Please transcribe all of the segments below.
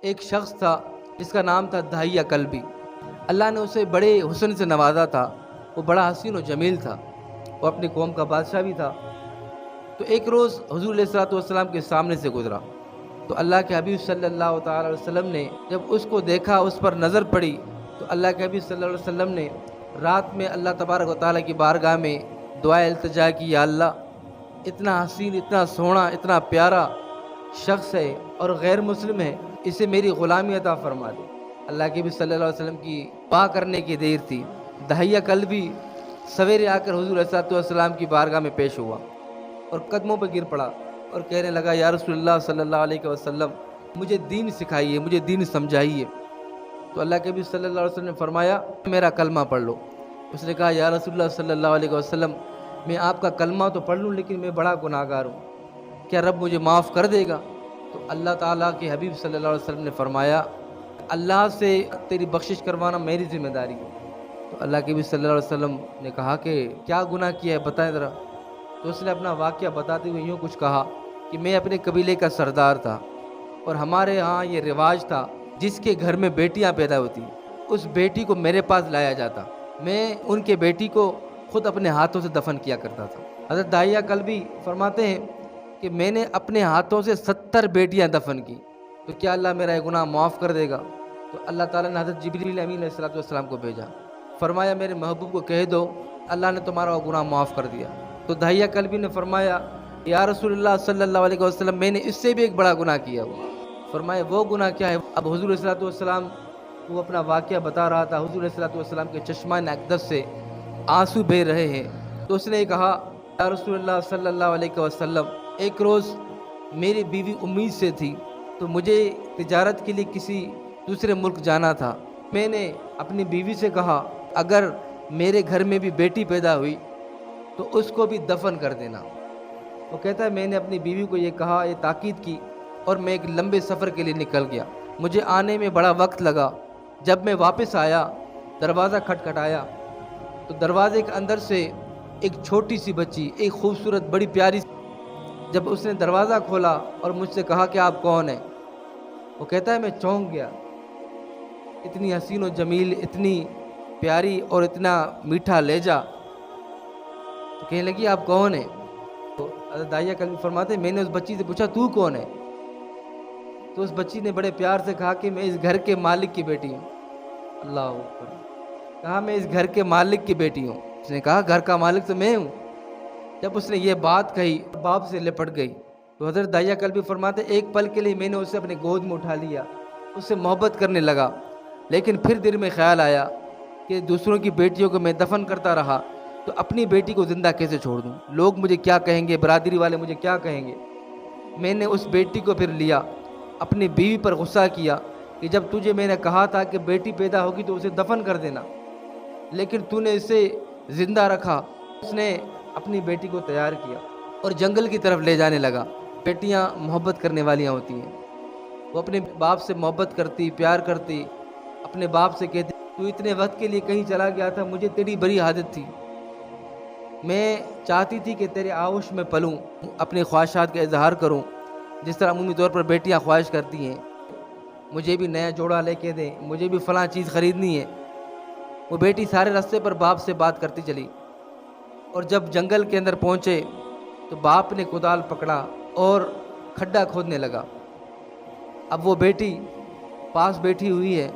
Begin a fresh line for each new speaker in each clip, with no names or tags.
ایک شخص تھا جس کا نام تھا دہیہ کلبی۔ اللہ نے اسے بڑے حسن سے نوازا تھا، وہ بڑا حسین و جمیل تھا، وہ اپنی قوم کا بادشاہ بھی تھا۔ تو ایک روز حضور علیہ الصلوۃ والسلام کے سامنے سے گزرا، تو اللہ کے حبیب صلی اللہ تعالیٰ علیہ وسلم نے جب اس کو دیکھا، اس پر نظر پڑی، تو اللہ کے حبیب صلی اللہ علیہ وسلم نے رات میں اللہ تبارک و تعالیٰ کی بارگاہ میں دعائے التجا کی، یا اللہ اتنا حسین، اتنا سونا، اتنا پیارا شخص ہے اور غیر مسلم ہے، اسے میری غلامی عطا فرما دے۔ اللہ کے نبی صلی اللہ علیہ وسلم کی دعا کرنے کی دیر تھی، دہیہ کلبی سویرے آ کر حضور علیہ السلام کی بارگاہ میں پیش ہوا اور قدموں پہ گر پڑا اور کہنے لگا، یا رسول اللہ صلی اللہ علیہ وسلم مجھے دین سکھائیے، مجھے دین سمجھائیے۔ تو اللہ کے نبی صلی اللہ علیہ وسلم نے فرمایا، میرا کلمہ پڑھ لو۔ اس نے کہا، یا رسول اللہ صلی اللہ علیہ وسلم میں آپ کا کلمہ تو پڑھ لوں لیکن میں بڑا گناہ گار ہوں، کیا رب مجھے معاف کر دے گا؟ تو اللہ تعالیٰ کے حبیب صلی اللہ علیہ وسلم نے فرمایا، اللہ سے تیری بخشش کروانا میری ذمہ داری ہے۔ تو اللہ کے نبی صلی اللہ علیہ وسلم نے کہا کہ کیا گناہ کیا ہے بتائیں ذرا۔ تو اس نے اپنا واقعہ بتاتے ہوئے یوں کچھ کہا کہ میں اپنے قبیلے کا سردار تھا اور ہمارے ہاں یہ رواج تھا، جس کے گھر میں بیٹیاں پیدا ہوتی اس بیٹی کو میرے پاس لایا جاتا، میں ان کے بیٹی کو خود اپنے ہاتھوں سے دفن کیا کرتا تھا۔ حضرت دہیہ کلبی فرماتے ہیں کہ میں نے اپنے ہاتھوں سے 70 بیٹیاں دفن کی، تو کیا اللہ میرا یہ گناہ معاف کر دے گا؟ تو اللہ تعالیٰ نے حضرت جبریل امین علیہ السلام کو بھیجا، فرمایا میرے محبوب کو کہہ دو اللہ نے تمہارا وہ گناہ معاف کر دیا۔ تو دہیہ کلبی نے فرمایا، یا رسول اللہ صلی اللہ علیہ وسلم میں نے اس سے بھی ایک بڑا گناہ کیا ہوا۔ فرمایا وہ گناہ کیا ہے؟ اب حضور علیہ السلام وہ اپنا واقعہ بتا رہا تھا، حضور علیہ السلام کے چشمان اقدس سے آنسو بہہ رہے ہیں۔ تو اس نے کہا، یا رسول اللہ صلی اللہ علیہ وسلم ایک روز میری بیوی امید سے تھی، تو مجھے تجارت کے لیے کسی دوسرے ملک جانا تھا۔ میں نے اپنی بیوی سے کہا اگر میرے گھر میں بھی بیٹی پیدا ہوئی تو اس کو بھی دفن کر دینا۔ وہ کہتا ہے میں نے اپنی بیوی کو یہ کہا، یہ تاکید کی، اور میں ایک لمبے سفر کے لیے نکل گیا۔ مجھے آنے میں بڑا وقت لگا۔ جب میں واپس آیا، دروازہ کھٹکھٹایا تو دروازے کے اندر سے ایک چھوٹی سی بچی، ایک خوبصورت بڑی پیاری، جب اس نے دروازہ کھولا اور مجھ سے کہا کہ آپ کون ہیں، وہ کہتا ہے میں چونک گیا، اتنی حسین و جمیل، اتنی پیاری اور اتنا میٹھا لہجہ۔ تو کہنے لگی آپ کون ہیں؟ تو حضرت دہیہ کلبی فرماتے ہیں میں نے اس بچی سے پوچھا تو کون ہے؟ تو اس بچی نے بڑے پیار سے کہا کہ میں اس گھر کے مالک کی بیٹی ہوں۔ اللہ اکبر، کہا میں اس گھر کے مالک کی بیٹی ہوں۔ اس نے کہا گھر کا مالک تو میں ہوں۔ جب اس نے یہ بات کہی باپ سے لپٹ گئی۔ تو حضرت دہیہ کلبی فرماتے ایک پل کے لیے میں نے اسے اپنے گود میں اٹھا لیا، اس سے محبت کرنے لگا، لیکن پھر دل میں خیال آیا کہ دوسروں کی بیٹیوں کو میں دفن کرتا رہا تو اپنی بیٹی کو زندہ کیسے چھوڑ دوں؟ لوگ مجھے کیا کہیں گے، برادری والے مجھے کیا کہیں گے؟ میں نے اس بیٹی کو پھر لیا، اپنی بیوی پر غصہ کیا کہ جب تجھے میں نے کہا تھا کہ بیٹی پیدا ہوگی تو اسے دفن کر دینا، لیکن تو نے اسے زندہ رکھا۔ اس نے اپنی بیٹی کو تیار کیا اور جنگل کی طرف لے جانے لگا۔ بیٹیاں محبت کرنے والیاں ہوتی ہیں، وہ اپنے باپ سے محبت کرتی، پیار کرتی، اپنے باپ سے کہتی تو اتنے وقت کے لیے کہیں چلا گیا تھا، مجھے تیری بڑی عادت تھی، میں چاہتی تھی کہ تیرے آغوش میں پلوں، اپنی خواہشات کا اظہار کروں، جس طرح عمومی طور پر بیٹیاں خواہش کرتی ہیں مجھے بھی نیا جوڑا لے کے دیں، مجھے بھی فلاں چیز خریدنی ہے۔ وہ بیٹی سارے راستے پر باپ سے بات کرتی چلی، اور جب جنگل کے اندر پہنچے تو باپ نے کدال پکڑا اور کھڈا کھودنے لگا۔ اب وہ بیٹی پاس بیٹھی ہوئی ہے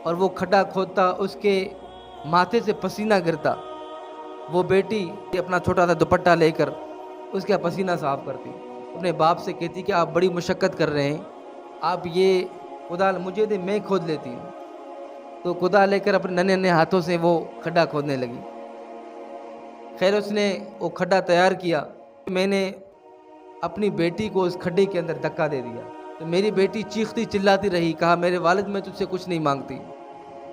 اور وہ کھڈا کھودتا، اس کے ماتھے سے پسینہ گرتا، وہ بیٹی اپنا چھوٹا سا دوپٹہ لے کر اس کا پسینہ صاف کرتی، اپنے باپ سے کہتی کہ آپ بڑی مشقت کر رہے ہیں، آپ یہ کدال مجھے دیں، میں کھود لیتی ہوں۔ تو کدال لے کر اپنے ننھے ننھے ہاتھوں سے وہ کھڈا کھودنے لگی۔ خیر اس نے وہ کھڈا تیار کیا، میں نے اپنی بیٹی کو اس کھڈے کے اندر دھکا دے دیا، تو میری بیٹی چیختی چلاتی رہی، کہا میرے والد میں تجھ سے کچھ نہیں مانگتی،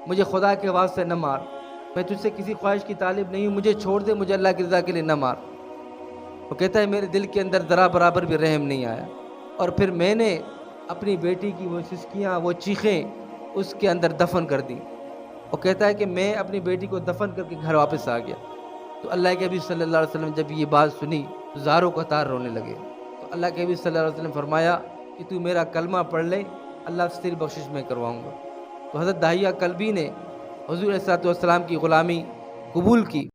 مجھے خدا کے واسطے نہ مار، میں تجھ سے کسی خواہش کی طالب نہیں ہوں، مجھے چھوڑ دے، مجھے اللہ کی رضا کے لیے نہ مار۔ وہ کہتا ہے میرے دل کے اندر ذرا برابر بھی رحم نہیں آیا، اور پھر میں نے اپنی بیٹی کی وہ سسکیاں، وہ چیخیں اس کے اندر دفن کر دی۔ وہ کہتا ہے کہ میں اپنی بیٹی کو دفن کر کے گھر واپس آ گیا۔ تو اللہ کے نبی صلی اللہ علیہ وسلم جب یہ بات سنی تو زاروں قطار رونے لگے۔ تو اللہ کے نبی صلی اللہ علیہ وسلم فرمایا کہ تو میرا کلمہ پڑھ لے، اللہ سے تیری بخشش میں کرواؤں گا۔ تو حضرت داہیہ کلبی نے حضور علیہ الصلوۃ والسلام کی غلامی قبول کی۔